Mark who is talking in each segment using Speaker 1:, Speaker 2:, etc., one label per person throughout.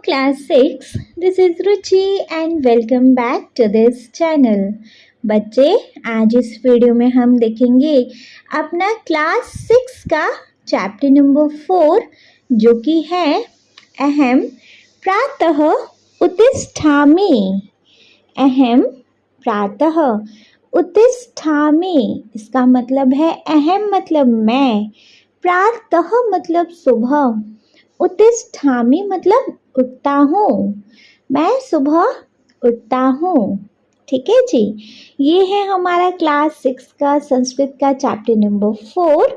Speaker 1: class 6. This is Ruchi and welcome back to this channel. बच्चे आज इस video में हम देखेंगे अपना क्लास 6 का चैप्टर नंबर 4 जो कि है अहम प्रातः उत्तिष्ठामि। अहम प्रातः उत्तिष्ठामि इसका मतलब है अहम मतलब मैं, प्रातः मतलब सुबह, उत्तिष्ठामि मतलब उठता हूँ, मैं सुबह उठता हूँ। ठीक है जी, ये है हमारा क्लास 6 का संस्कृत का चैप्टर नंबर 4।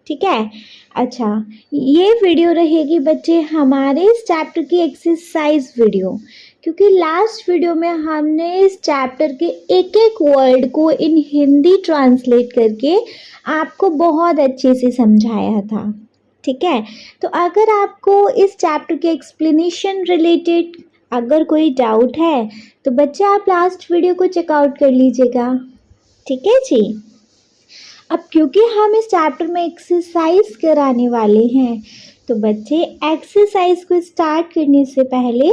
Speaker 1: ठीक है, अच्छा ये वीडियो रहेगी बच्चे हमारे इस चैप्टर की एक्सरसाइज वीडियो, क्योंकि लास्ट वीडियो में हमने इस चैप्टर के एक एक वर्ड को इन हिंदी ट्रांसलेट करके आपको बहुत अच्छे से समझाया था। ठीक है, तो अगर आपको इस चैप्टर के एक्सप्लेनेशन रिलेटेड अगर कोई डाउट है तो बच्चे आप लास्ट वीडियो को चेकआउट कर लीजिएगा। ठीक है जी, अब क्योंकि हम इस चैप्टर में एक्सरसाइज कराने वाले हैं तो बच्चे एक्सरसाइज को स्टार्ट करने से पहले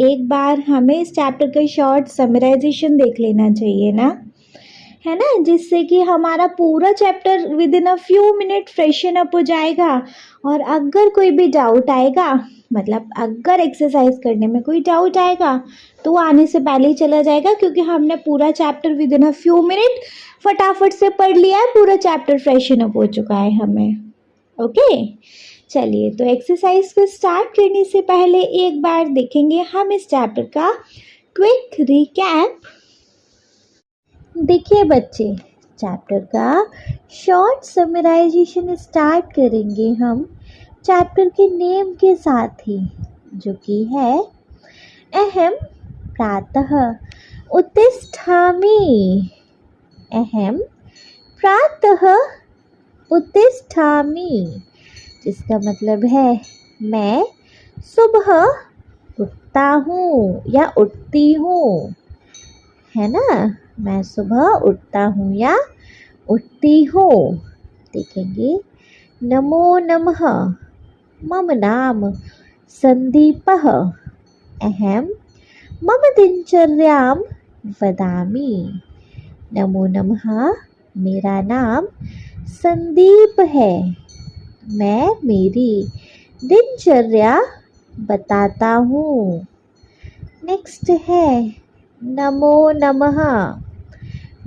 Speaker 1: एक बार हमें इस चैप्टर का शॉर्ट समराइजेशन देख लेना चाहिए ना, है ना, जिससे कि हमारा पूरा chapter with in a few minute freshen up हो जाएगा। और अगर कोई भी डाउट आएगा, मतलब अगर एक्सरसाइज करने में कोई डाउट आएगा तो आने से पहले ही चला जाएगा, क्योंकि हमने पूरा chapter with in a few minute फटाफट से पढ़ लिया है, पूरा चैप्टर फ्रेशन अप हो चुका है हमें। ओके चलिए, तो एक्सरसाइज को स्टार्ट करने से पहले एक बार देखेंगे हम इस चैप्टर का क्विक रिकैप। देखिए बच्चे, चैप्टर का शॉर्ट समराइजेशन स्टार्ट करेंगे हम चैप्टर के नेम के साथ ही, जो कि है अहम प्रातः उत्तिष्ठामि। अहम प्रातः उत्तिष्ठामि जिसका मतलब है मैं सुबह उठता हूँ या उठती हूँ, है ना, मैं सुबह उठता हूँ या उठती हूँ। देखेंगे नमो नमः मम नाम संदीपः अहम मम दिनचर्यां वदामि। नमो नमः मेरा नाम संदीप है, मैं मेरी दिनचर्या बताता हूँ। नेक्स्ट है नमो नमः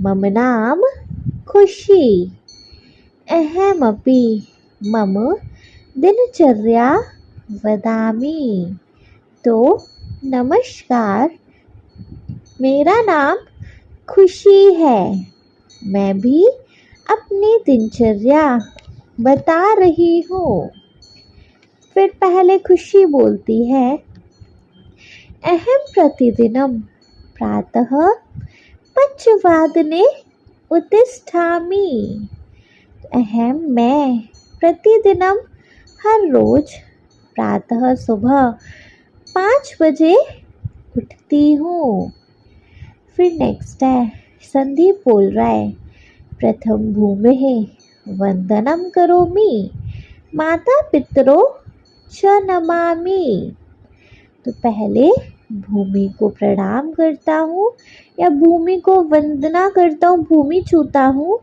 Speaker 1: मम नाम खुशी अहमपि मम दिनचर्या वदामि। तो नमस्कार, मेरा नाम खुशी है, मैं भी अपनी दिनचर्या बता रही हूँ। फिर पहले खुशी बोलती है अहम प्रतिदिनं प्रातः पंचवादने उत्तिष्ठामि। अहम मैं प्रतिदिनम हर रोज प्रातः सुबह 5 बजे उठती हूँ। फिर नेक्स्ट है संदीप बोल रहा है प्रथम भूमेः वंदनम करोमि माता पितरो च नमामि। तो पहले भूमि को प्रणाम करता हूँ या भूमि को वंदना करता हूँ, भूमि छूता हूँ।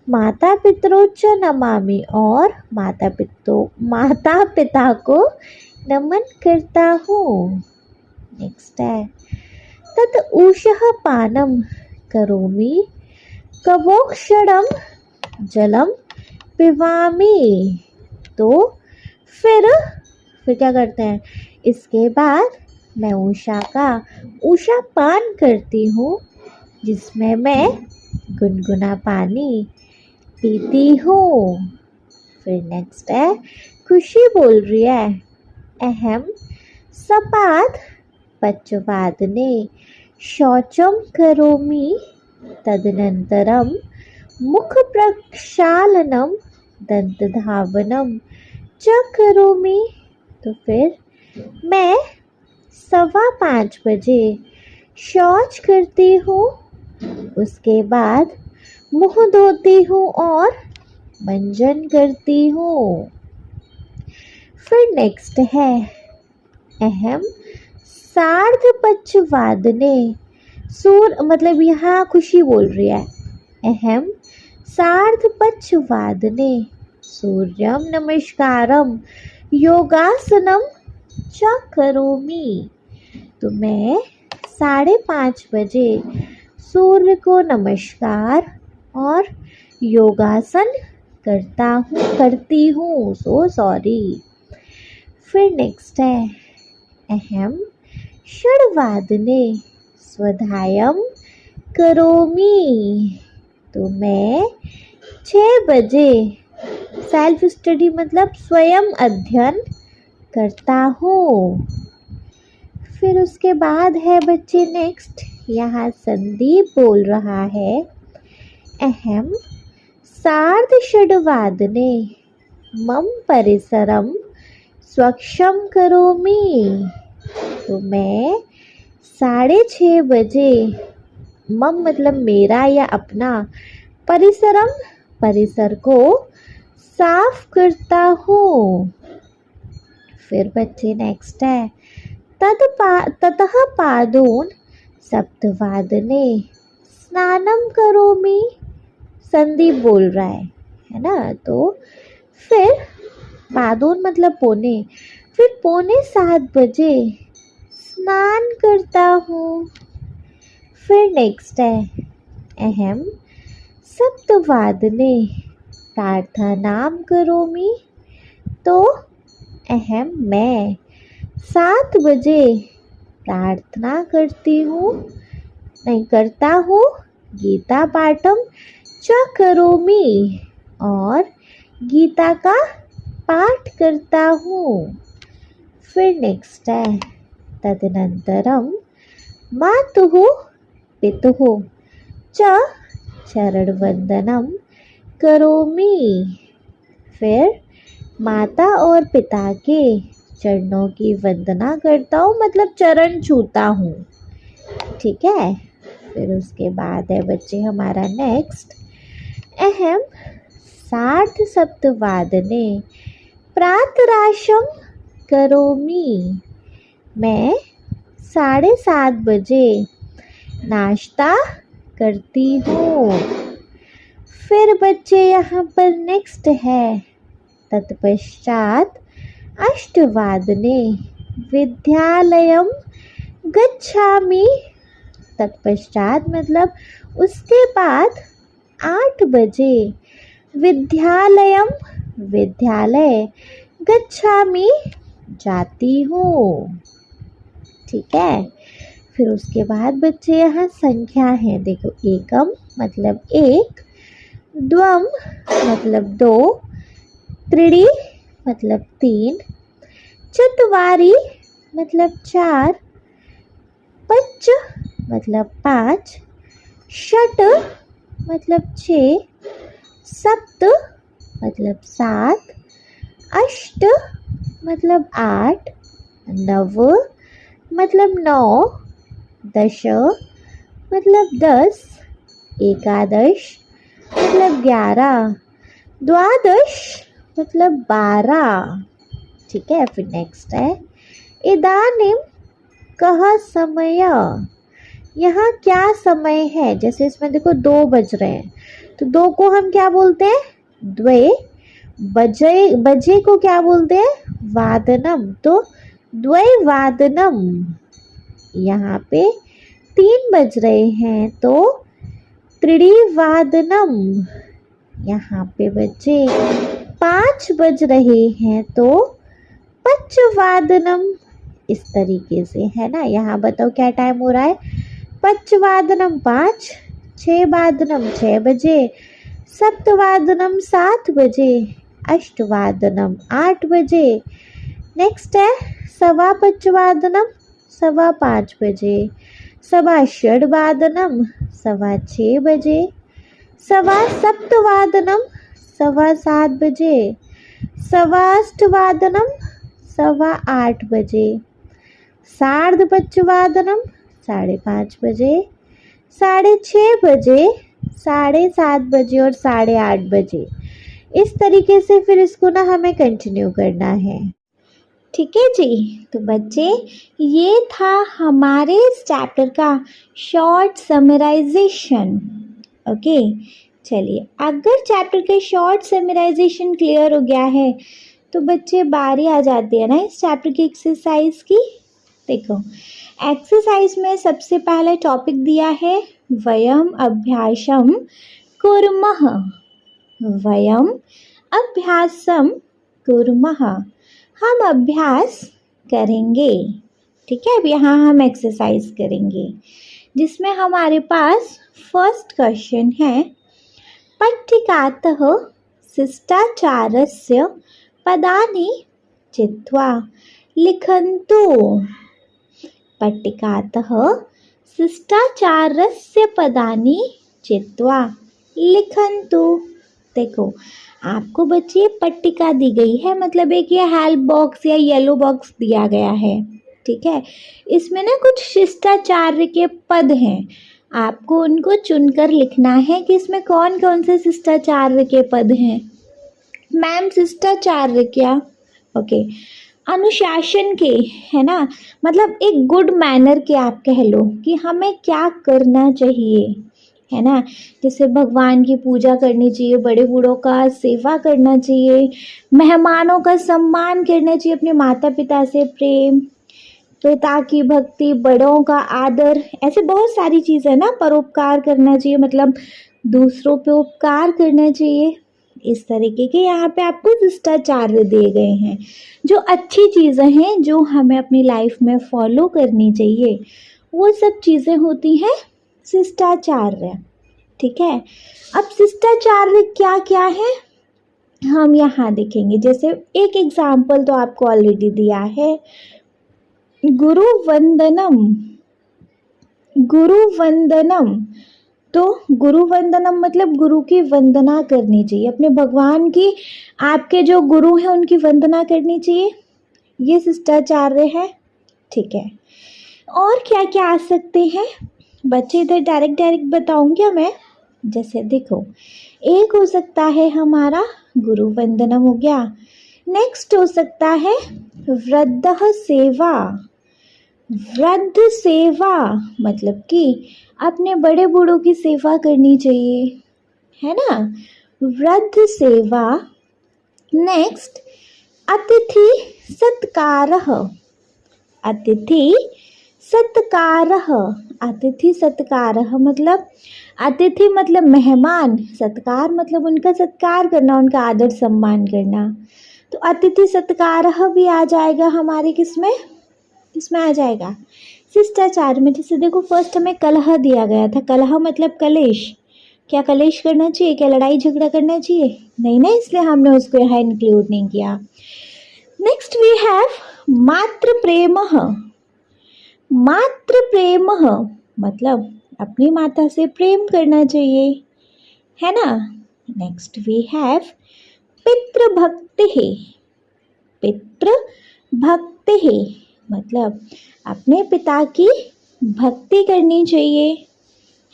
Speaker 1: माता पितरो च नमामि और माता पिता को नमन करता हूँ। नेक्स्ट है तत् ऊषः पानम करोमि कवोक्षणम जलम पिबामि। तो फिर क्या करते हैं, इसके बाद मैं उषा पान करती हूँ, जिसमें मैं गुनगुना पानी पीती हूँ। फिर नेक्स्ट है खुशी बोल रही है अहम सपाद पंचवादने शौचम करोमि तदनंतरम मुख प्रक्षालनम दंतधावनम च करोमि। तो फिर मैं 5:15 बजे शौच करती हूँ, उसके बाद मुँह धोती हूँ और मंजन करती हूँ। फिर नेक्स्ट है अहम सार्धपंचवादने सूर मतलब यहाँ खुशी बोल रही है। अहम सार्धपंचवादने सूर्यम नमस्कारम योगासनम च करोमि। तो मैं 5:30 बजे सूर्य को नमस्कार और योगासन करती हूँ। So sorry. फिर नेक्स्ट है अहम षड्वादने स्वाध्यायम करोमि। तो मैं 6 बजे सेल्फ स्टडी मतलब स्वयं अध्ययन करता हूँ। फिर उसके बाद है बच्चे नेक्स्ट, यहाँ संदीप बोल रहा है अहम सार्धषड्वादने मम परिसरम स्वच्छं करोमि। तो मैं 6:30 बजे मम मतलब मेरा या अपना परिसर को साफ करता हूँ। फिर बच्चे नेक्स्ट है ततः पादोन सप्तवादने स्नानम करोमि। संदीप बोल रहा है ना। तो फिर पादोन मतलब पौने, फिर 6:45 बजे स्नान करता हूँ। फिर नेक्स्ट है अहम सप्तवादने प्रार्थनाम करोमि। तो अहम मैं 7 बजे प्रार्थना करता हूँ। गीता पाठम च करोमि और गीता का पाठ करता हूँ। फिर नेक्स्ट है तदनंतरम मातुः पितुः च चरणवंदनम करोमि। फिर माता और पिता के चरणों की वंदना करता हूँ मतलब चरण छूता हूँ। ठीक है। फिर उसके बाद है बच्चे हमारा नेक्स्ट अहम सार्धसप्तवादने प्रातराशम करोमि। मैं 7:30 बजे नाश्ता करती हूँ। फिर बच्चे यहाँ पर नेक्स्ट है तत्पश्चात अष्टवादने विद्यालयम गच्छामि। तत्पश्चात मतलब उसके बाद 8 बजे विद्यालय गच्छामि जाती हूँ। ठीक है। फिर उसके बाद बच्चे यहाँ संख्या है देखो, एकम मतलब 1, द्वम मतलब 2, त्रीणि मतलब 3, चत्वारि मतलब 4, पंच मतलब 5, षट मतलब 6, सप्त मतलब 7, अष्ट मतलब 8, नव मतलब 9, दश मतलब 10, एकादश मतलब 11, द्वादश मतलब 12। ठीक है। फिर नेक्स्ट है इदानीम कः समय। यहाँ क्या समय है, जैसे इसमें देखो 2 बज रहे हैं तो 2 को हम क्या बोलते हैं, द्वे। बजे को क्या बोलते हैं, वादनम। तो द्वैवादनम। यहाँ पे 3 बज रहे हैं तो त्रिवादनम। यहाँ पे बच्चे 5 बज रहे हैं तो पंचवादनम। इस तरीके से है ना। यहाँ बताओ क्या टाइम हो रहा है, पंचवादनम 5, 6 वादनम 6 बजे, सप्तवादनम 7 बजे, अष्टवादनम 8 बजे। नेक्स्ट है सवा पंचवादनम 5:15 बजे, सवा षड्वादनम 6:15 बजे, सवा सप्तवादनम 7:15 बजे, सवाष्टवादनम 8:15 बजे, सार्धपंचवादनम 5:30 बजे, 6:30 बजे, 7:30 बजे और 8:30 बजे। इस तरीके से फिर इसको ना हमें कंटिन्यू करना है। ठीक है जी। तो बच्चे ये था हमारे इस चैप्टर का शॉर्ट समराइजेशन। ओके, चलिए अगर चैप्टर के शॉर्ट समराइजेशन क्लियर हो गया है तो बच्चे बारी आ जाती है ना इस चैप्टर की एक्सरसाइज की। देखो एक्सरसाइज में सबसे पहले टॉपिक दिया है वयम अभ्यासम कुर्मः। वयम अभ्यासम कुर्मः, हम अभ्यास करेंगे। ठीक है, अब यहाँ हम एक्सरसाइज करेंगे जिसमें हमारे पास फर्स्ट क्वेश्चन है पट्टिकातः शिष्टाचारस्य पदानि चित्वा लिखन्तु। पट्टिकातः शिष्टाचारस्य पदानि चित्वा लिखन्तु। देखो आपको बच्चे पट्टिका दी गई है, मतलब एक ये हेल्प बॉक्स या येलो बॉक्स दिया गया है। ठीक है, इसमें ना कुछ शिष्टाचार्य के पद हैं, आपको उनको चुनकर लिखना है कि इसमें कौन कौन से शिष्टाचार्य के पद हैं। मैम शिष्टाचार्य क्या? ओके, अनुशासन के, है ना, मतलब एक गुड मैनर के आप कह लो कि हमें क्या करना चाहिए, है ना। जैसे भगवान की पूजा करनी चाहिए, बड़े बूढ़ों का सेवा करना चाहिए, मेहमानों का सम्मान करना चाहिए, अपने माता पिता से प्रेम, पिता की भक्ति, बड़ों का आदर, ऐसे बहुत सारी चीज़ें ना, परोपकार करना चाहिए, मतलब दूसरों पे उपकार करना चाहिए। इस तरीके के यहाँ पे आपको शिष्टाचार दिए गए हैं, जो अच्छी चीज़ें हैं जो हमें अपनी लाइफ में फॉलो करनी चाहिए, वो सब चीज़ें होती हैं शिष्टाचार्य। ठीक है, अब शिष्टाचार्य क्या क्या है हम यहाँ देखेंगे। जैसे एक एग्जाम्पल तो आपको ऑलरेडी दिया है, गुरु वंदनम। गुरु वंदनम, तो गुरु वंदनम मतलब गुरु की वंदना करनी चाहिए, अपने भगवान की, आपके जो गुरु हैं उनकी वंदना करनी चाहिए, ये शिष्टाचार्य है। ठीक है, और क्या क्या आ सकते हैं बच्चे, इधर डायरेक्ट बताऊंगी मैं। जैसे देखो एक हो सकता है हमारा गुरु वंदनम हो गया, नेक्स्ट हो सकता है वृद्ध सेवा। वृद्ध सेवा मतलब कि अपने बड़े बूढ़ों की सेवा करनी चाहिए, है ना, वृद्ध सेवा। नेक्स्ट अतिथि सत्कारः। अतिथि सत्कारः, अतिथि सत्कारः मतलब अतिथि मतलब मेहमान, सत्कार मतलब उनका सत्कार करना, उनका आदर सम्मान करना। तो अतिथि सत्कारः भी आ जाएगा हमारे किसमें आ जाएगा शिष्टाचार में। जैसे देखो फर्स्ट हमें कलह दिया गया था, कलह मतलब कलेश, क्या कलेश करना चाहिए, क्या लड़ाई झगड़ा करना चाहिए, नहीं ना, इसलिए हमने उसको यहाँ इंक्लूड नहीं किया। नेक्स्ट वी हैव मातृ प्रेमः। मातृ प्रेमः मतलब अपनी माता से प्रेम करना चाहिए, है ना। नेक्स्ट वी हैव पितृभक्ति। पितृभक्ति मतलब अपने पिता की भक्ति करनी चाहिए,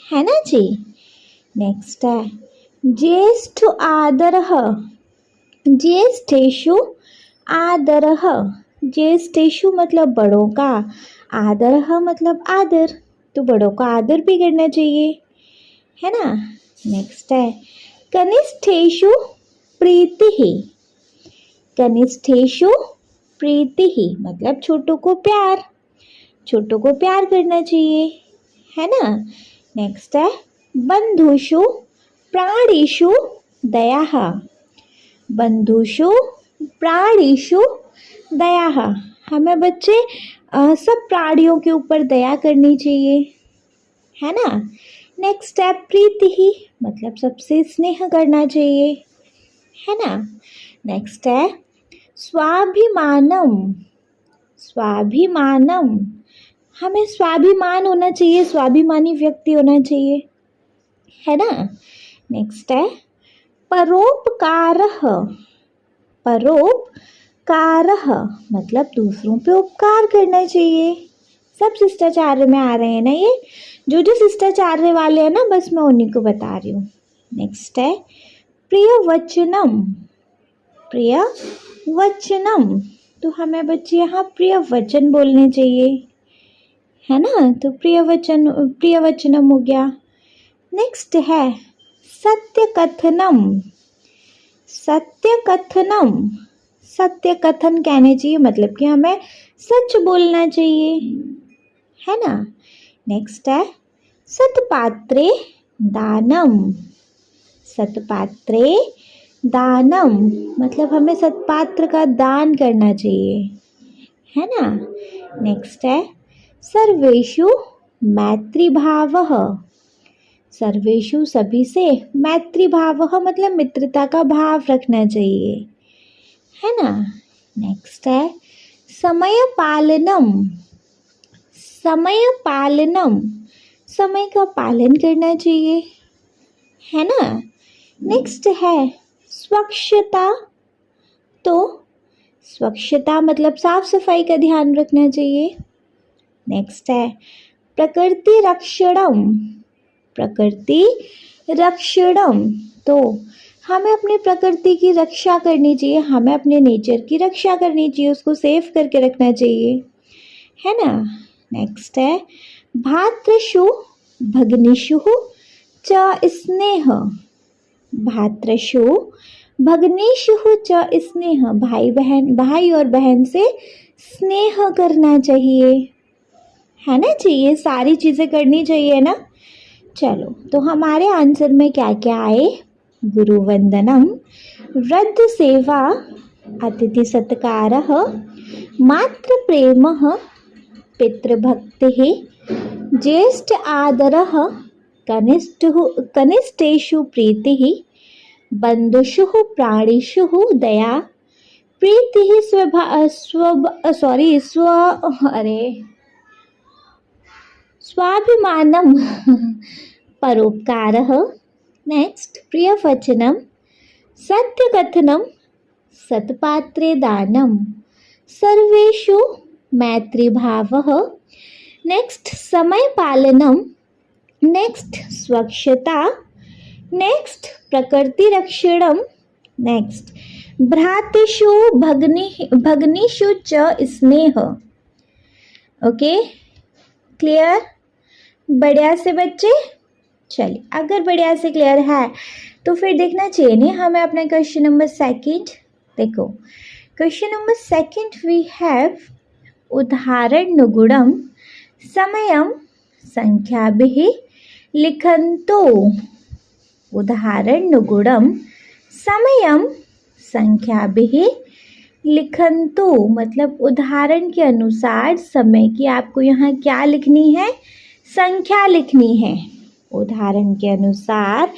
Speaker 1: है ना जी। नेक्स्ट है ज्येष्ठ आदरः। ज्येष्ठेषु आदरः, ज्येष्ठेषु मतलब बड़ों का, आदरः मतलब आदर, तो बड़ों का आदर भी करना चाहिए, है ना। नेक्स्ट है कनिष्ठेषु प्रीतिः। कनिष्ठेषु प्रीतिः मतलब छोटों को प्यार, छोटों को प्यार करना चाहिए, है ना। नेक्स्ट है बंधुषु प्राणिषु दयाः। बंधुषु प्राणिषु दयाः, हमें बच्चे सब प्राणियों के ऊपर दया करनी चाहिए, है ना। नेक्स्ट है प्रीति मतलब सबसे स्नेह करना चाहिए, है ना। नेक्स्ट है स्वाभिमानम। स्वाभिमानम हमें स्वाभिमान होना चाहिए, स्वाभिमानी व्यक्ति होना चाहिए, है ना। नेक्स्ट है परोपकारः। परोपकारः मतलब दूसरों पे उपकार करना चाहिए। सब शिष्टाचार्य में आ रहे हैं ना, ये जो जो शिष्टाचार्य वाले हैं ना, बस मैं उन्हीं को बता रही हूँ। नेक्स्ट है प्रिय वचनम। प्रिय वचनम तो हमें बच्चे यहाँ प्रिय वचन बोलने चाहिए, है ना। तो प्रिय वचनम हो गया। नेक्स्ट है सत्य कथनम। सत्य कथनम, सत्य कथन कहने चाहिए मतलब कि हमें सच बोलना चाहिए, है ना। नेक्स्ट है सतपात्रे दानम। सतपात्रे दानम मतलब हमें सतपात्र का दान करना चाहिए, है ना। नेक्स्ट है सर्वेषु मैत्रीभावः। सर्वेषु सभी से, मैत्रीभावः मतलब मित्रता का भाव रखना चाहिए, है ना। नेक्स्ट है समय पालनम। समय पालनम, समय का पालन करना चाहिए, है ना। नेक्स्ट है स्वच्छता। तो स्वच्छता मतलब साफ सफाई का ध्यान रखना चाहिए। नेक्स्ट है प्रकृति रक्षणम। प्रकृति रक्षणम तो हमें अपनी प्रकृति की रक्षा करनी चाहिए, हमें अपने नेचर की रक्षा करनी चाहिए, उसको सेफ करके रखना चाहिए, है ना। नेक्स्ट है भातृषु भगनिषु च स्नेह। भातृषु भगनिषु च स्नेह, भाई और बहन से स्नेह करना चाहिए, है ना। चाहिए सारी चीज़ें करनी चाहिए ना। चलो तो हमारे आंसर में क्या क्या आए। गुरु वंदनम, वृद्ध सेवा, अतिथि सत्कारः, मातृ प्रेमः, पितृभक्तिः, ज्येष्ठ आदरः, कनिष्ठेषु प्रीतिः, बन्धुषु प्राणिषु दया, प्रीतिः स्वाभिमानम परोपकारः। नेक्स्ट प्रियवचनम, सत्यकथनम, सत्पात्रे दानम, सर्वेषु मैत्रीभावः। नेक्स्ट समय पालनम। नेक्स्ट स्वच्छता। नेक्स्ट प्रकृति रक्षणम। नेक्स्ट भ्रातृषु भगनिषु च स्नेह। Okay, clear? बढ़िया से बच्चे। चलिए अगर बढ़िया से क्लियर है तो फिर देखना चाहिए नहीं हमें अपना क्वेश्चन नंबर सेकंड। देखो question number second we have उदाहरण नुगुणम समयम संख्याभिः लिखन्तु। उदाहरण नुगुणम समयम संख्याभिः लिखन्तु मतलब उदाहरण के अनुसार समय की आपको यहाँ क्या लिखनी है, संख्या लिखनी है। उदाहरण के अनुसार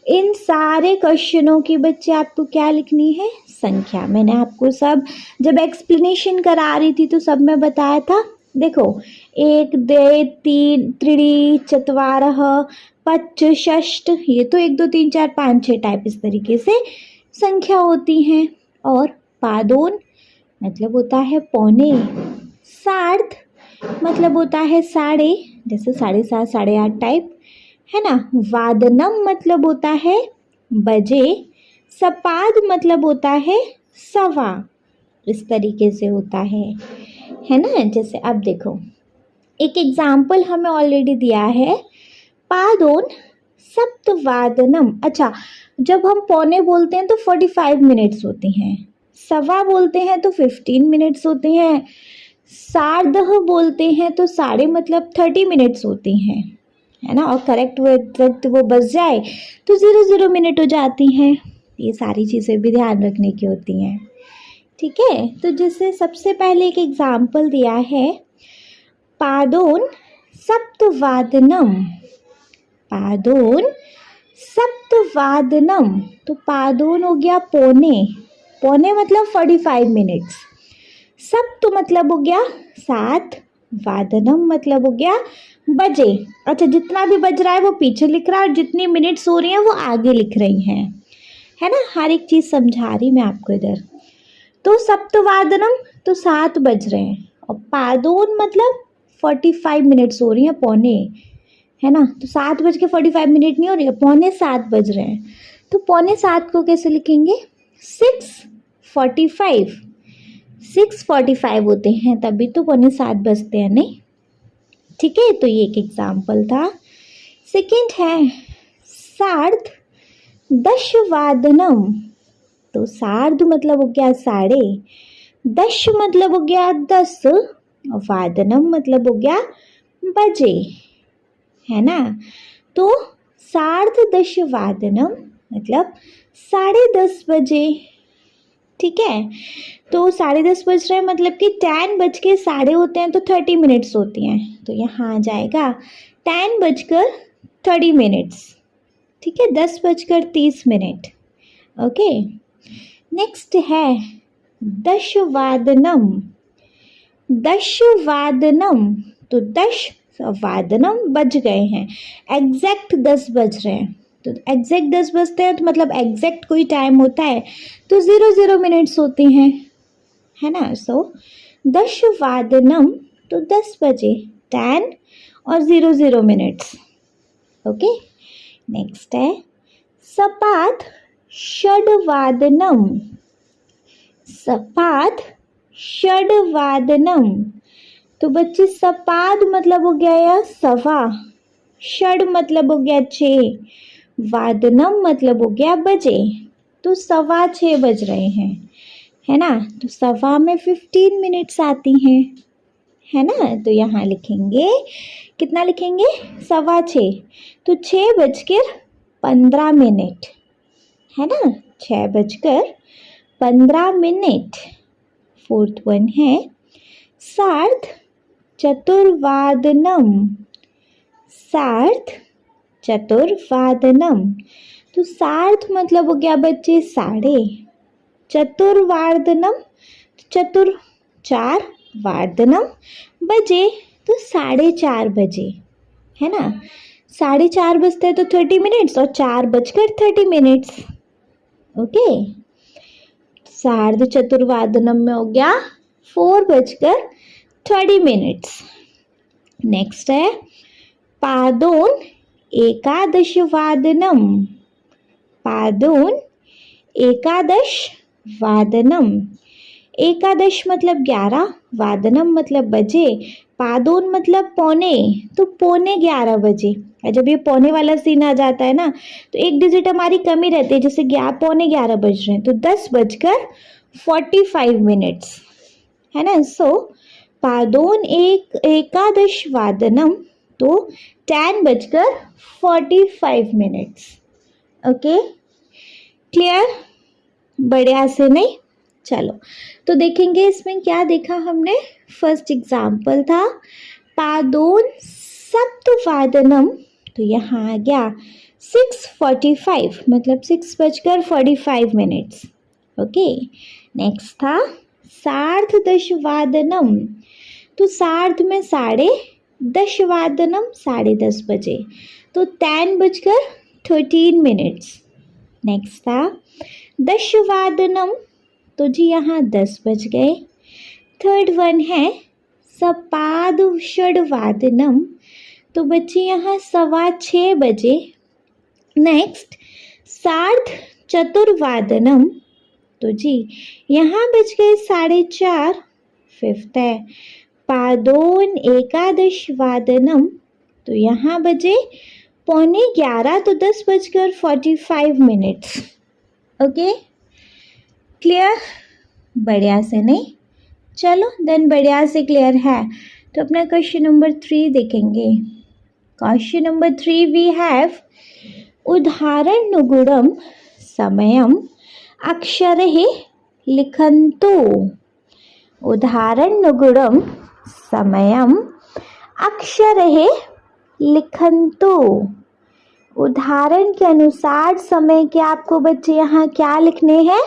Speaker 1: इन सारे क्वेश्चनों की बच्चे आपको क्या लिखनी है, संख्या। मैंने आपको सब जब एक्सप्लेनेशन करा रही थी तो सब में बताया था। देखो 1 2 3 त्रीणि चत्वारः पञ्च षष्ठ, ये तो 1 2 3 4 5 6 टाइप इस तरीके से संख्या होती हैं। और पादोन मतलब होता है पौने, सार्ध मतलब होता है साढ़े, जैसे 7:30 8:30 टाइप, है ना। वादनम मतलब होता है बजे, सपाद मतलब होता है सवा, इस तरीके से होता है ना। जैसे अब देखो एक एग्जाम्पल हमें ऑलरेडी दिया है, पादोन सप्तवादनम। अच्छा, जब हम पौने बोलते हैं तो 45 मिनट्स होती हैं, सवा बोलते हैं तो 15 मिनट्स होती हैं, सार्धः बोलते हैं तो साढ़े मतलब 30 मिनट्स होती हैं, है ना। और करेक्ट वक्त वो बच जाए तो 0 मिनट हो जाती हैं। ये सारी चीज़ें भी ध्यान रखने की होती हैं, ठीक है। तो जैसे सबसे पहले एक एग्जाम्पल दिया है, पादोन सप्तवादनम। पादोन सप्तवादनम तो पादोन हो गया पौने, पौने मतलब 45 मिनट्स, सप्त मतलब हो गया 7, वादनम मतलब हो गया बजे। अच्छा, जितना भी बज रहा है वो पीछे लिख रहा है और जितनी मिनट्स हो रही हैं वो आगे लिख रही हैं, है ना। हर एक चीज़ समझा रही मैं आपको इधर। तो सप्तवादनम तो 7 बज रहे हैं, और पादोन मतलब 45 मिनट्स हो रही हैं, पौने, है ना। तो 7:45 नहीं हो रही है, 7:45 बज रहे हैं। तो 7:45 को कैसे लिखेंगे, 6:45, 6:45 होते हैं तभी तो 6:45 बजते हैं नहीं। ठीक है, तो ये एक एग्जाम्पल था। सेकंड है सार्ध दशवादनम। तो सार्ध मतलब हो गया साढ़े, दश मतलब हो गया 10, और वादनम मतलब हो गया बजे, है ना। तो सार्ध दशवादनम मतलब 10:30 बजे। ठीक है, तो 10:30 बज रहे हैं मतलब कि 10 बज के साढ़े होते हैं तो 30 मिनट्स होती हैं, तो यहाँ आ जाएगा 10 बजकर 30 मिनट्स। ठीक है, 10 बजकर 30 मिनट। ओके, नेक्स्ट है दशवादनम। दशवादनम तो दश वादनम बज गए हैं, एग्जैक्ट 10 बज रहे हैं। तो एग्जैक्ट 10 बजते हैं तो मतलब एग्जैक्ट कोई टाइम होता है तो 00 मिनट्स होती हैं, है ना। सो दशवादनम तो 10 बजे, 10 और 00 मिनट्स। ओके, नेक्स्ट है सपाद षड्वादनम। सपाद षड्वादनम तो बच्चे सपाद मतलब हो गया या सवा, षड मतलब हो गया 6, वादनम मतलब हो गया बजे, तो 6:15 बज रहे हैं, है ना। तो सवा में 15 मिनट्स आती हैं, है ना। तो यहाँ लिखेंगे, कितना लिखेंगे, 6:15, तो 6:15, है ना, 6:15। फोर्थ वन है सार्ध चतुर्वादनम। सार्ध चतुर्वादनम तो सार्ध मतलब हो गया बच्चे साढ़े, चतुर्वादनम चतुर 4, वादनम बजे तो 4:30 बजे, है ना। 4:30 बजते हैं तो 30 मिनट्स और 4:30 मिनट्स। ओके, सार्ध चतुर्वादनम में हो गया 4:30 मिनट्स। नेक्स्ट है पादोन एकादशवादनम। पादोन एकादश वादनम, एकादश मतलब 11, वादनम मतलब बजे, पादोन मतलब पौने, तो 11:15 बजे। और जब ये पौने वाला सीन आ जाता है ना तो एक डिजिट हमारी कमी रहती है, जैसे 11:15 बज रहे हैं तो 10:45 मिनट्स, है ना। सो पादोन एकादश वादनम तो 10:45 मिनट्स। ओके, क्लियर, बढ़िया से नहीं। चलो तो देखेंगे इसमें क्या देखा हमने। फर्स्ट एग्जाम्पल था पादोन सप्तवादनम, तो यहाँ आ गया 6:45 मतलब 6:45 मिनट्स। ओके, नेक्स्ट था सार्ध दशवादनम, तो सार्ध में साढ़े, दशवादनम 10:30 बजे, तो 10:13 मिनट्स। नेक्स्ट था दशवादनम, तो जी यहाँ 10 बज गए। थर्ड वन है सपाद षड्वादनम, तो बच्चे यहाँ 6:15 बजे। नेक्स्ट सार्ध चतुर्वादनम, तो जी यहाँ बज गए 4:30। फिफ्थ है पादोन एकादश वादनम, तो यहाँ बजे 11:15 तो 10:45 मिनट्स। ओके, क्लियर, बढ़िया से नहीं। चलो देन बढ़िया से क्लियर है तो अपना क्वेश्चन नंबर 3 देखेंगे। क्वेश्चन नंबर 3 वी हैव उदाहरण नुगुणम समयम अक्षरे लिखन्तु। उदाहरण नुगुणम समयम अक्षरे लिखन्तु। उदाहरण के अनुसार समय के आपको बच्चे यहाँ क्या लिखने हैं,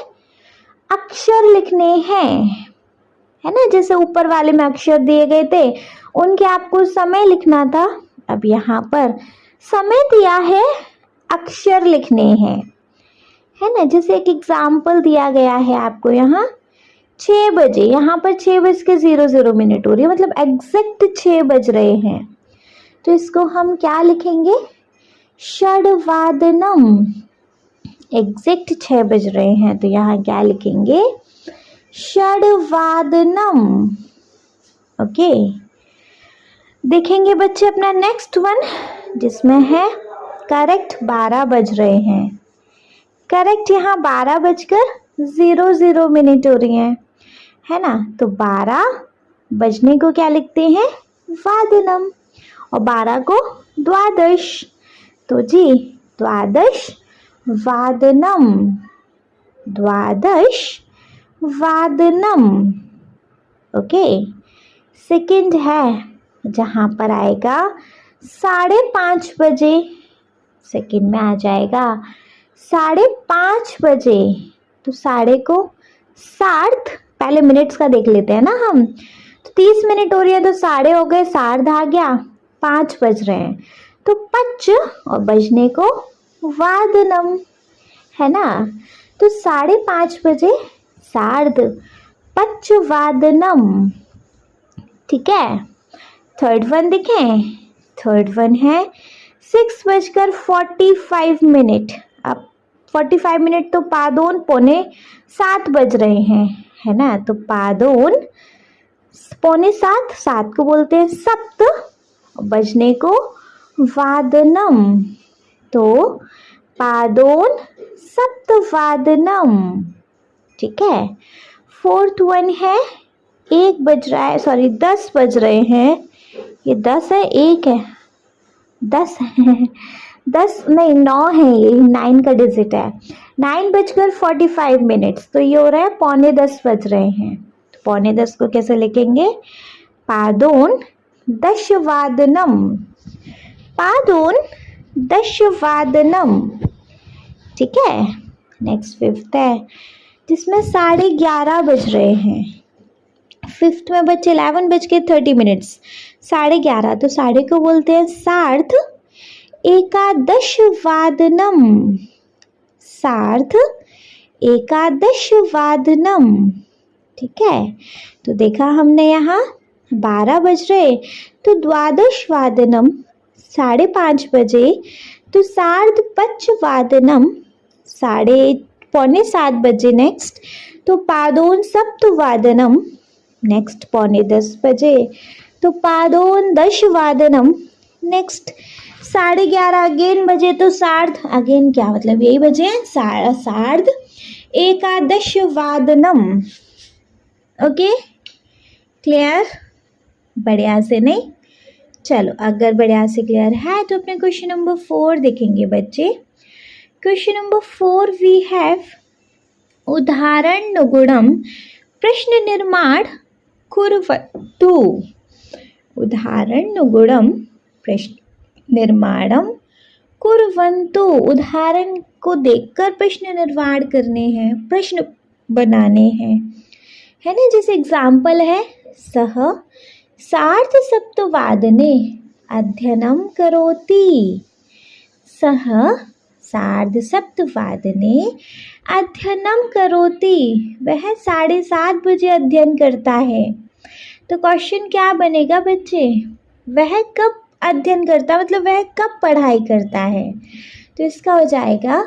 Speaker 1: अक्षर लिखने हैं, है ना। जैसे ऊपर वाले में अक्षर दिए गए थे उनके आपको समय लिखना था, अब यहाँ पर समय दिया है, अक्षर लिखने हैं, है ना। जैसे एक एग्जाम्पल दिया गया है आपको यहाँ 6 बजे, यहाँ पर 6:00 मिनट हो रही है, मतलब एग्जैक्ट 6 बज रहे हैं, तो इसको हम क्या लिखेंगे, षड्वादनम। एग्जैक्ट 6 बज रहे हैं तो यहाँ क्या लिखेंगे, षड्वादनम। ओके, देखेंगे बच्चे अपना नेक्स्ट वन, जिसमें है करेक्ट 12 बज रहे हैं। करेक्ट यहाँ 12:00 हो रही है ना। तो 12 बजने को क्या लिखते हैं? वादनम। और 12 को द्वादश। तो जी द्वादश वादनम, द्वादश वादनम। ओके, सेकंड है जहाँ पर आएगा 5:30 बजे। सेकंड में आ जाएगा 5:30 बजे। तो साढ़े को सार्ध, पहले मिनट्स का देख लेते हैं ना हम। तो 30 मिनट हो रही है, तो साढ़े हो गए, सार्ध आ गया, 5 बज रहे हैं। तो पच और बजने को वादनम, है ना। तो 5:30 बजे सार्ध पच वादनम। ठीक है। थर्ड वन देखें। थर्ड वन है 6:45। अब 45 मिनट तो पादोन 6:45 बज रहे हैं, है ना। तो पादोन 6:45, 7 को बोलते हैं सप्त, बजने को वादनम। तो पादोन सप्तवादनम। ठीक है। फोर्थ वन है 1 बज रहा है, सॉरी 10 बज रहे हैं। ये 10 है, 1 है, 10 है, 10 नहीं 9 है, ये 9 का डिजिट है। 9:45, तो ये हो रहा है 9:45 बज रहे हैं। तो 9:45 को कैसे लिखेंगे? पादोन दशवादनम, पादोन दशवादनम। ठीक है। नेक्स्ट फिफ्थ है जिसमें 11:30 बज रहे हैं। फिफ्थ में बच्चे 11:30, 11:30, तो साढ़े को बोलते हैं सार्ध एकादशवादनम, सार्ध एकादशवादनम। ठीक है। तो देखा हमने यहाँ 12 बज रहे, तो द्वादशवादनम, 5:30 बजे, तो सार्ध पंचवादनम, 6:45 बजे। नेक्स्ट तो पादोन सप्तवादनम, नेक्स्ट 9:45 बजे, तो पादोन दशवादनम। नेक्स्ट 11:30 अगेन बजे, तो सार्ध, अगेन क्या मतलब यही बजे, सार्ध एकादशवादनम। Okay, clear? बढ़िया से नहीं? चलो, अगर बढ़िया से क्लियर है तो अपने क्वेश्चन नंबर 4 देखेंगे बच्चे। क्वेश्चन नंबर 4 वी हैव उदाहरण गुणम प्रश्न निर्माण कुर्वन्तु। उदाहरण गुणम प्रश्न निर्माणम कुर्वन्तु। उदाहरण को देखकर प्रश्न निर्माण करने हैं, प्रश्न बनाने हैं, है ना। जैसे एग्जाम्पल है सह सार्ध सप्तवादने अध्ययनम करोति। सह सार्ध सप्तवादने अध्ययनम करोति। वह 7:30 बजे अध्ययन करता है। तो क्वेश्चन क्या बनेगा बच्चे? वह कब अध्ययन करता, मतलब वह कब पढ़ाई करता है। तो इसका हो जाएगा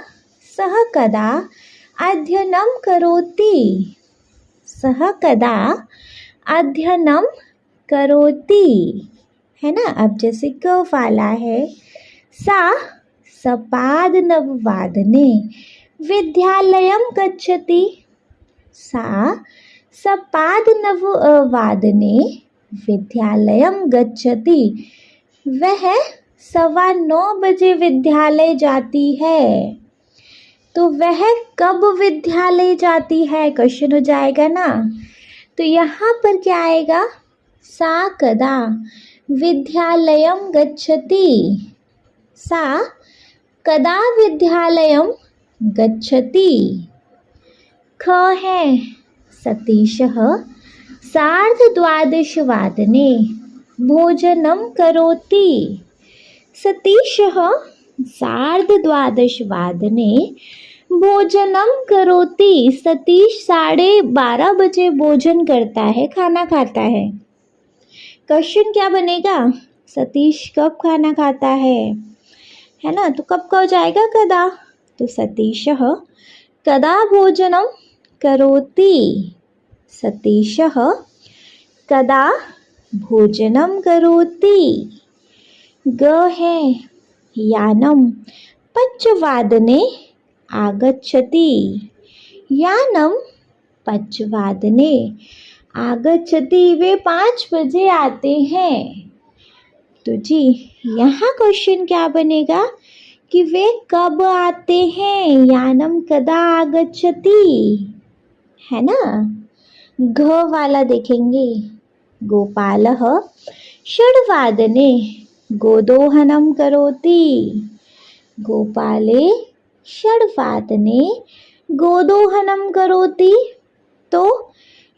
Speaker 1: सह कदा अध्ययनम करोति। सह कदा अध्ययनम करोति, है ना। अब जैसे क वाला है सा सपाद नववादने विद्यालयम गच्छति। सा सपाद नववादने विद्यालयम गच्छति। वह 9:15 बजे विद्यालय जाती है। तो वह कब विद्यालय जाती है, क्वेश्चन हो जाएगा ना। तो यहाँ पर क्या आएगा? सा कदा विद्यालयम गच्छति। सा कदा विद्यालयम गच्छति। ख है सतीशः सार्धद्वादशवादने भोजनं करोति। सतीशः सार्धद्वादशवादने भोजनं करोति। सतीश 12:30 बजे भोजन करता है, खाना खाता है। क्वेश्चन क्या बनेगा? सतीश कब खाना खाता है ना। तो कब का हो जाएगा? कदा। तो सतीशः कदा भोजनम करोति। सतीशः कदा भोजनं करोति? ग है यानं पञ्चवादने आगच्छति। यानं पञ्चवादने आगच्छति, वे 5 बजे आते हैं। तो जी यहाँ क्वेश्चन क्या बनेगा कि वे कब आते हैं? यानम कदा आगच्छति, है ना। घ वाला देखेंगे। गोपालः षड्वादने गोदोहनं करोति। गोपाले षड्वादने गोदोहनं करोति। तो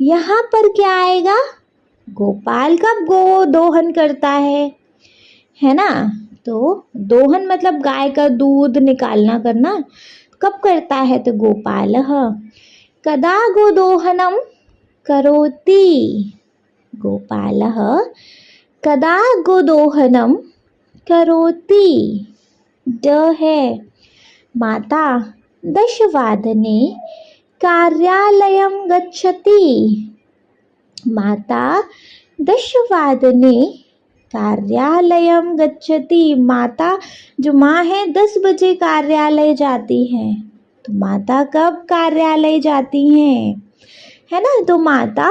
Speaker 1: यहाँ पर क्या आएगा? गोपाल कब गोदोहन करता है ना। तो दोहन मतलब गाय का दूध निकालना करना, कब करता है? तो गोपालः कदा गोदोहनं करोति। गोपालः कदा गोदोहनं करोति। ड है माता दशवादने कार्यालयं गच्छति। माता दशवादने कार्यालयं गच्छति। माता जो माँ है 10 बजे कार्यालय जाती है। तो माता कब कार्यालय जाती हैं, है ना। तो माता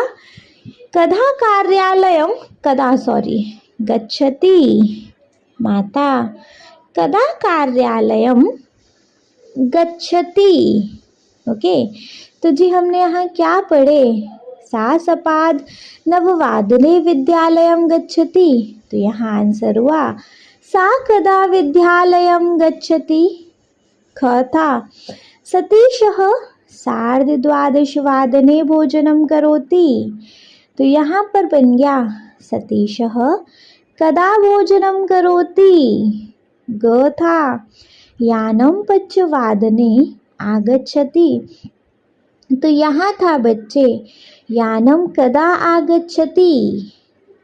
Speaker 1: कदा कार्यालयं गच्छति। माता कदा कार्यालयं गच्छति। ओके, तो जी हमने यहाँ क्या पढ़े? सा सपाद नववादने विद्यालयं गच्छति। तो यहाँ आंसर हुआ सा कदा विद्यालयं गच्छति। ख था सतीशः सार्धद्वादशवादने भोजनं करोति। तो यहाँ पर बन गया सतीशः कदा भोजनं करोति। ग था यानं पञ्चवादने आगच्छति। तो यहाँ था बच्चे यानं कदा आगच्छति।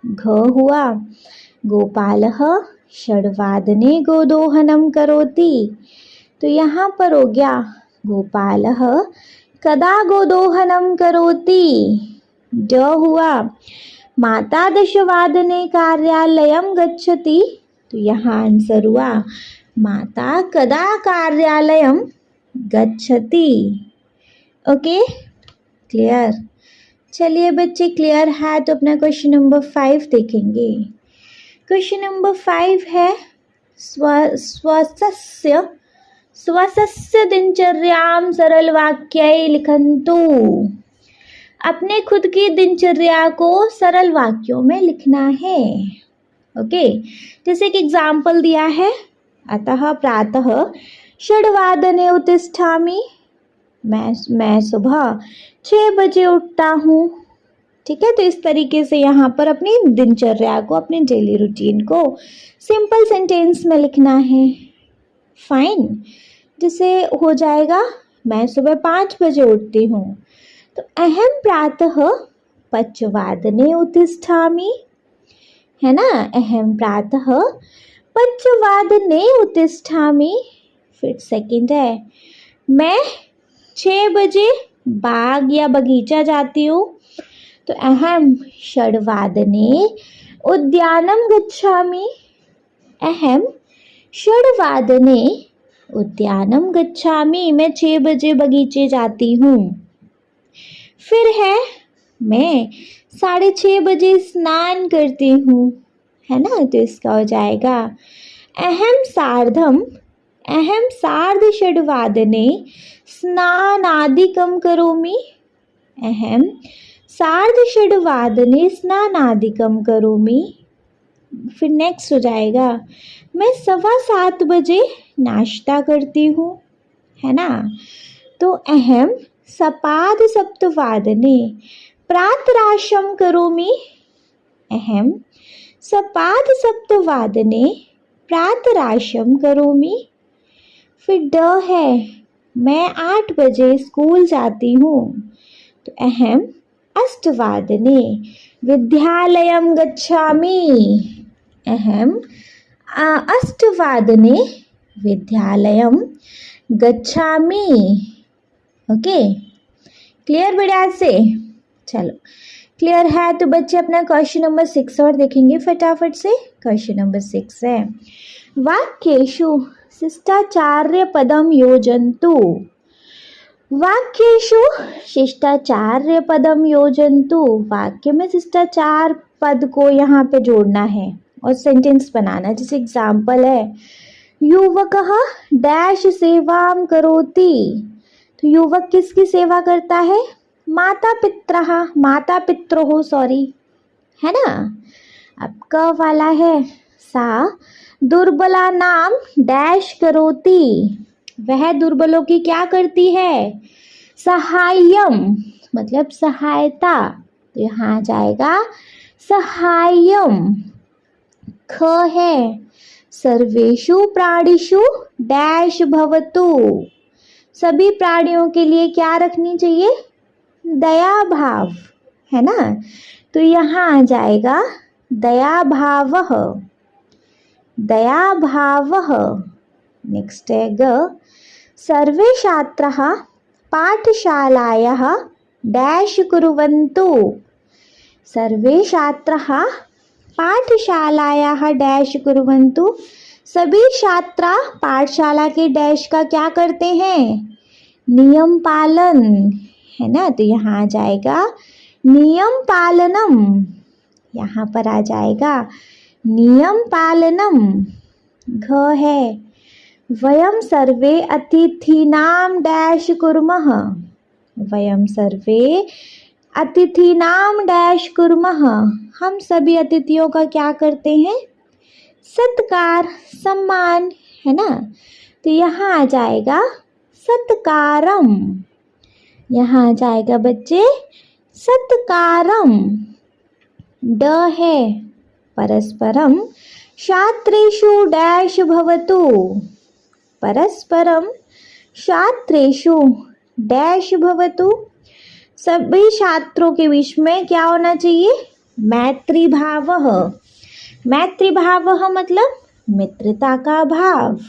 Speaker 1: घ हुआ गोपालः षड्वादने गोदोहनं करोति। तो यहाँ पर हो गया गोपालः कदा गोदोहनं करोति। ड हुआ माता दशवादने कार्यालयं गच्छति। तो यहाँ आंसर हुआ माता कदा कार्यालयं गच्छति। Okay, clear. चलिए बच्चे, क्लियर है तो अपना क्वेश्चन नंबर 5 देखेंगे। क्वेश्चन नंबर 5 है स्वस्य दिनचर्यां सरल वाक्यै लिखन्तु। अपने खुद की दिनचर्या को सरल वाक्यों में लिखना है। ओके, जैसे कि एग्जाम्पल दिया है, अतः प्रातः षड्वादने उत्तिष्ठामि। मैं सुबह 6 बजे उठता हूँ। ठीक है, तो इस तरीके से यहाँ पर अपनी दिनचर्या को, अपने डेली रूटीन को सिंपल सेंटेंस में लिखना है। फाइन, जिसे हो जाएगा मैं सुबह 5 बजे उठती हूँ। तो अहम प्रातः पञ्चवादने उत्तिष्ठामि, है ना। अहम प्रातः पञ्चवादने उत्तिष्ठामि। फिर सेकंड है मैं 6 बजे बाग या बगीचा जाती हूँ। तो अहम षड्वादने उद्यानं गच्छामि। अहम षड्वादने उद्यानं गच्छामि। मैं 6 बजे बगीचे जाती हूँ। फिर है मैं 6:30 बजे स्नान करती हूँ, है ना। तो इसका हो जाएगा अहम सार्धषड्वादने स्नानादिकं करोमि। अहम सार्धषड्वादने स्नानादिकं करोमि। फिर नेक्स्ट हो जाएगा मैं 7:15 बजे नाश्ता करती हूँ, है ना। तो अहम सपादसप्तवादने प्रातराशं करोमि। अहम सपादसप्तवादने प्रातराशं करोमि। फिर ड है मैं 8 बजे स्कूल जाती हूँ। तो अहम अष्टवादने विद्यालयं गच्छामि। अहम अष्टवादने विद्यालयं गच्छामि। ओके, क्लियर बढ़िया से। चलो क्लियर है तो बच्चे अपना क्वेश्चन नंबर 6 और देखेंगे फटाफट से। क्वेश्चन नंबर 6 है वाक्येषु शिष्टाचार्य पदम योजन्तु। वाक्येषु शिष्टाचार्य पदम योजन्तु। वाक्य में शिष्टाचार पद को यहाँ पे जोड़ना है और सेंटेंस बनाना। जैसे एग्जाम्पल है युवकः डैश सेवां करोति। तो युवक किसकी सेवा करता है? माता पित्रोः सॉरी, है ना। अब क वाला है सा दुर्बला नाम डैश करोति। वह दुर्बलों की क्या करती है? सहायम, मतलब सहायता। तो यहाँ आ जाएगा सहायम। ख है सर्वेषु प्राणिषु डैश भवतु। सभी प्राणियों के लिए क्या रखनी चाहिए? दया भाव, है ना। तो यहाँ आ जाएगा दया भावः। दया भावः। नेक्स्ट है ग सर्वे छात्राः पाठशालायाः डैश कुर्वन्तु। सर्वे छात्राः पाठशालायाः डैश कुर्वन्तु। सभी छात्रा पाठशाला के डैश का क्या करते हैं? नियम पालन, है ना। तो यहाँ आ जाएगा नियम पालनम। यहाँ पर आ जाएगा नियम पालनम। घ है वयम सर्वे अतिथीनां डैश कुर्मः। वयम सर्वे अतिथीनां डैश कुर्मः। हम सभी अतिथियों का क्या करते हैं? सत्कार, सम्मान, है ना। तो यहाँ आ जाएगा सत्कारम। यहाँ आ जाएगा बच्चे सत्कारम। ड है परस्परम छात्रेषु डैश भवतु। परस्परम छात्रेषु डैश भवतु। सभी छात्रों के बीच में क्या होना चाहिए? मैत्री भावः। मैत्री भावः मतलब मित्रता का भाव,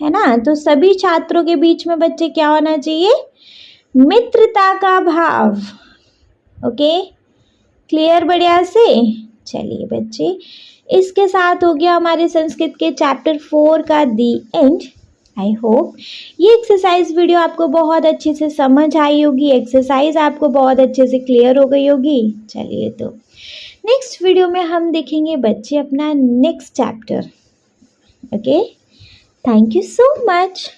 Speaker 1: है ना। तो सभी छात्रों के बीच में बच्चे क्या होना चाहिए? मित्रता का भाव। ओके क्लियर बढ़िया से। चलिए बच्चे इसके साथ हो गया हमारे संस्कृत के चैप्टर 4 का दी एंड। आई होप ये एक्सरसाइज वीडियो आपको बहुत अच्छे से समझ आई होगी। एक्सरसाइज आपको बहुत अच्छे से क्लियर हो गई होगी। चलिए तो नेक्स्ट वीडियो में हम देखेंगे बच्चे अपना next chapter. Okay thank you so much.